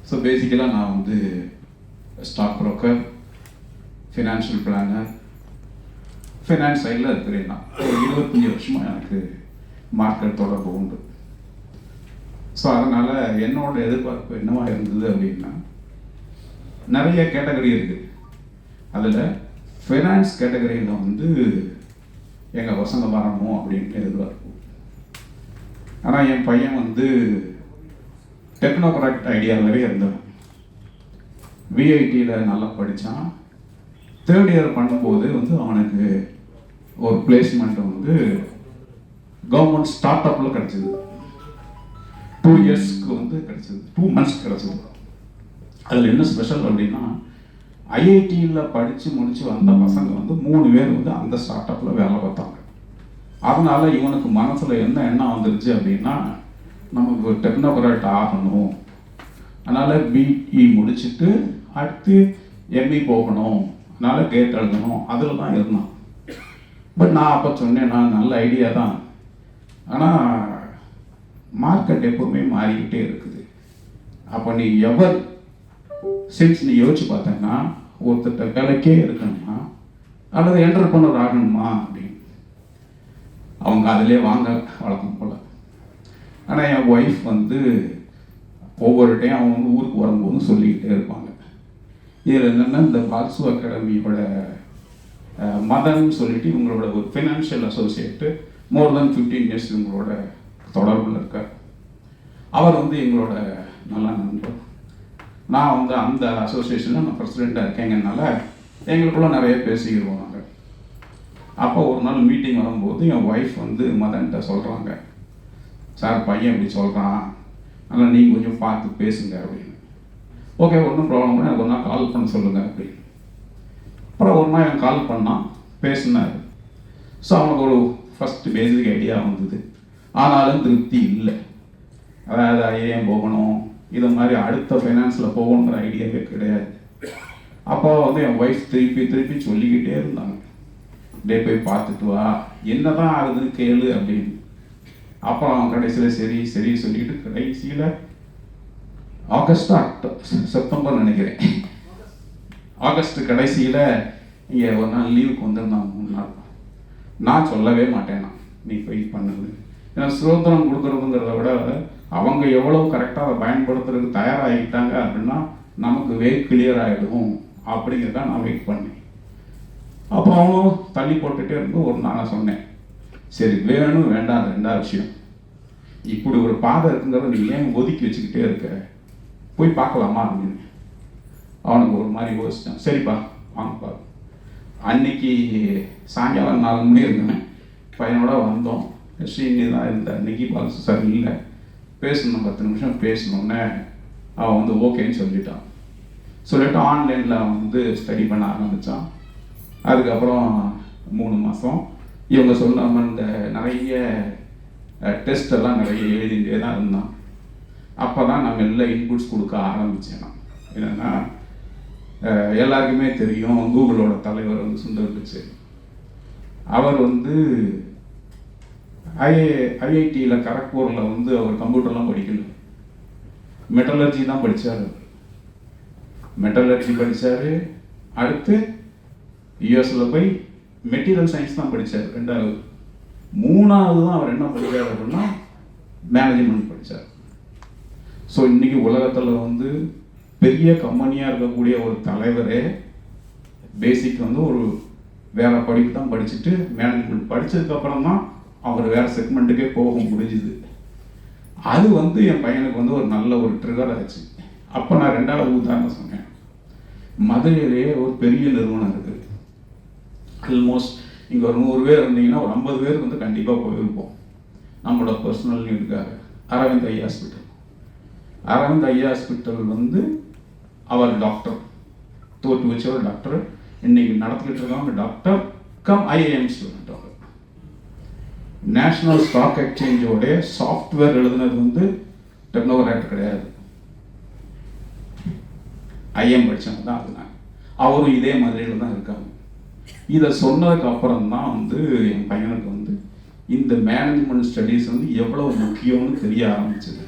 So பேசிக்கலாக நான் வந்து stock broker, financial planner, finance சைடில் இருக்கிறேன். நான் ஒரு 25 வருஷமாக எனக்கு மார்க்கெட் தொடர்பு உண்டு. ஸோ அதனால் என்னோட எதிர்பார்ப்பு என்னவாக இருந்தது அப்படின்னா, நிறைய கேட்டகரி இருக்குது. அதில் ஃபைனான்ஸ் கேட்டகரியில் வந்து எங்கள் பசங்க வரணும் அப்படின்ட்டு எதிர்பார்ப்பு. ஆனால் என் பையன் வந்து டெக்னோக்ராட் ஐடியாவிலே இருந்தவன். விஐடியில் நல்லா படித்தான். 3rd இயர் பண்ணும்போது வந்து அவனுக்கு ஒரு பிளேஸ்மெண்ட் வந்து கவர்மெண்ட் ஸ்டார்ட் அப்பில் கிடச்சிது. 2 இயர்ஸ்க்கு வந்து கிடச்சிது, 2 months கிடச்சிது. அதில் என்ன ஸ்பெஷல் அப்படின்னா, ஐஐடியில் படித்து முடித்து வந்த பசங்க வந்து 3 பேர் வந்து அந்த ஸ்டார்ட் அப்பில் வேலை பார்த்தாங்க. அதனால் இவனுக்கு மனசில் என்ன எண்ணம் வந்துருச்சு அப்படின்னா, நமக்கு டெக்னோக்ராட் ஆகணும், அதனால் பிஇ முடிச்சுட்டு அடுத்து எம்இ போகணும், அதனால் கேட் எழுதணும், அதில் தான் இருந்தான். பட் நான் அப்போ சொன்னேன், நான் நல்ல ஐடியா தான், ஆனால் மார்க்கெட் எப்போவுமே மாறிக்கிட்டே இருக்குது. அப்போ நீ எவர் சின்ஸ் நீ யோசிச்சு பார்த்தேன்னா, ஒருத்தட்ட வேலைக்கே இருக்கணுமா அல்லது என்டர்பிரனர் ஆகணுமா அப்படின்னு அவங்க அதிலே வாங்க வழக்கம் போல். ஆனால் என் ஒய்ஃப் வந்து ஒவ்வொரு டைம் அவங்க வந்து ஊருக்கு வரும்போது சொல்லிக்கிட்டே இருப்பாங்க. இதில் என்னென்னா, இந்த பால்சு அகாடமியோட மதன் சொல்லிட்டு இவங்களோட ஒரு ஃபினான்ஷியல் அசோசியேட்டு மோர் தென் 15 years இவங்களோட தொடர்பில் இருக்கார். அவர் வந்து எங்களோட நல்ல நண்பர். நான் வந்து அந்த அசோசியேஷனில் நான் ப்ரெசிடெண்ட்டாக இருக்கேங்கனால எங்களுக்குள்ள நிறைய பேசிக்கிடுவோம் நாங்கள். அப்போ ஒரு நாள் மீட்டிங் வரும்போது என் ஒய்ஃப் வந்து மதன்கிட்ட சொல்கிறாங்க, சார் பையன் இப்படி சொல்கிறான், அதனால் நீங்கள் கொஞ்சம் பார்த்து பேசுங்க அப்படின்னு. ஓகே, ஒன்றும் ப்ராப்ளம் இல்லை, எனக்கு ஒரு நாள் கால் பண்ண சொல்லுங்கள் அப்படின்னு. அப்புறம் ஒரு நாள் எனக்கு கால் பண்ணான், பேசினார். ஸோ அவனுக்கு ஒரு ஃபஸ்ட்டு பேசிக் ஐடியா வந்தது. ஆனாலும் திருப்தி இல்லை. அதாவது ஐஏஎம் போகணும், இதை மாதிரி அடுத்த ஃபைனான்ஸில் போகணுங்கிற ஐடியாவே கிடையாது. அப்போ வந்து என் ஒய்ஃப் திருப்பி சொல்லிக்கிட்டே இருந்தாங்க, டே போய் பார்த்துட்டு வா, என்ன தான் ஆகுதுன்னு கேளு அப்படின்னு. அப்புறம் அவன் கடைசியில் சரி சொல்லிக்கிட்டு கடைசியில் செப்டம்பர் நினைக்கிறேன், ஆகஸ்ட் கடைசியில் இங்கே ஒரு நாள் லீவுக்கு வந்திருந்தான் 3 நாள். நான் சொல்லவே மாட்டேன், நீ போய் பண்ணுது. ஏன்னா சுதந்திரம் கொடுக்குறதுங்கிறத விட அவங்க எவ்வளோ கரெக்டாக அதை பயன்படுத்துறதுக்கு தயாராகிட்டாங்க அப்படின்னா நமக்கு கிளியர் ஆகிடும் அப்படிங்கிறத நான் வெயிட் பண்ணேன். அப்போ அவனும் தள்ளி போட்டுகிட்டே இருந்து ஒரு நான் சொன்னேன், சரி வேணும் வேண்டாம் 2வது விஷயம், இப்படி ஒரு பாதை இருக்குங்கிறத நீ ஏன் ஒதுக்கி வச்சுக்கிட்டே இருக்க, போய் பார்க்கலாமா அப்படின்னு. அவனுக்கு ஒரு மாதிரி யோசித்தான். சரிப்பா வாங்கப்பா. அன்னைக்கு சாயங்காலம் 4 மணி இருந்தேன், பையனோட வந்தோம். ஸ்ரீனி தான் இருந்த அன்னைக்கு, பால்சு சார் இல்லை. பேசணும் 10 நிமிஷம் பேசணுன்னே அவன் வந்து ஓகேன்னு சொல்லிட்டு ஆன்லைனில் அவன் வந்து ஸ்டடி பண்ண ஆரம்பித்தான். அதுக்கப்புறம் 3 மாதம் இவங்க சொல்லாமல் இந்த நிறைய டெஸ்டெல்லாம் நிறைய எழுதிட்டே தான் இருந்தான். அப்போ தான் நான் மெல்ல இன்புட்ஸ் கொடுக்க ஆரம்பித்தேன். நான் என்னென்னா, எல்லாருக்குமே தெரியும் கூகுளோட தலைவர் வந்து சுந்தர் பிச்சை. அவர் வந்து ஐஐடியில் கரக்பூரில் வந்து அவர் கம்ப்யூட்டர்லாம் படிக்கல, மெட்டலர்ஜி தான் படித்தார். மெட்டலர்ஜி படித்தார். அடுத்து யூஎஸில் போய் மெட்டீரியல் சயின்ஸ் தான் படித்தார் 2வது. 3வது தான் அவர் என்ன படித்தார் அப்படின்னா மேனேஜ்மெண்ட் படித்தார். ஸோ இன்றைக்கி உலகத்தில் வந்து பெரிய கம்பெனியாக இருக்கக்கூடிய ஒரு தலைவரே பேசிக் வந்து ஒரு வேறு படிப்பு தான் படிச்சுட்டு மேனேஜ்மெண்ட் படித்ததுக்கப்புறம் தான் அவர் வேறு செக்மெண்ட்டுக்கே போக முடிஞ்சுது. அது வந்து என் பையனுக்கு வந்து ஒரு நல்ல ஒரு ட்ரிகர் ஆச்சு. அப்போ நான் 2வது உதாரணம் சொன்னேன். மதுரையிலேயே ஒரு பெரிய நிறுவனம் இருக்குது. ஆல்மோஸ்ட் இங்கே ஒரு 100 பேர் இருந்தீங்கன்னா ஒரு 50 பேருக்கு வந்து கண்டிப்பாக போயிருப்போம் நம்மளோட பர்சனல் நீடுக்காக. Aravind eye hospital. Aravind eye hospital வந்து அவர் டாக்டர், தோற்று வச்ச ஒரு டாக்டர், இன்னைக்கு நடத்திக்கிட்டு இருக்காங்க டாக்டர் கம் ஐஏஎம் ஸ்டூடெண்ட். அவங்க நேஷனல் ஸ்டாக் எக்ஸ்சேஞ்சோடைய சாஃப்ட்வேர் எழுதுனது வந்து டெக்னோக்ராட் கிடையாது, ஐஎம் படித்தவங்க தான் அதுதான். அவரும் இதே மாதிரியில் தான் இருக்காங்க. இதை சொன்னதுக்கு அப்புறம் தான் வந்து என் பையனுக்கு வந்து இந்த மேனேஜ்மெண்ட் ஸ்டடீஸ் வந்து எவ்வளோ முக்கியம்னு தெரிய ஆரம்பிச்சது.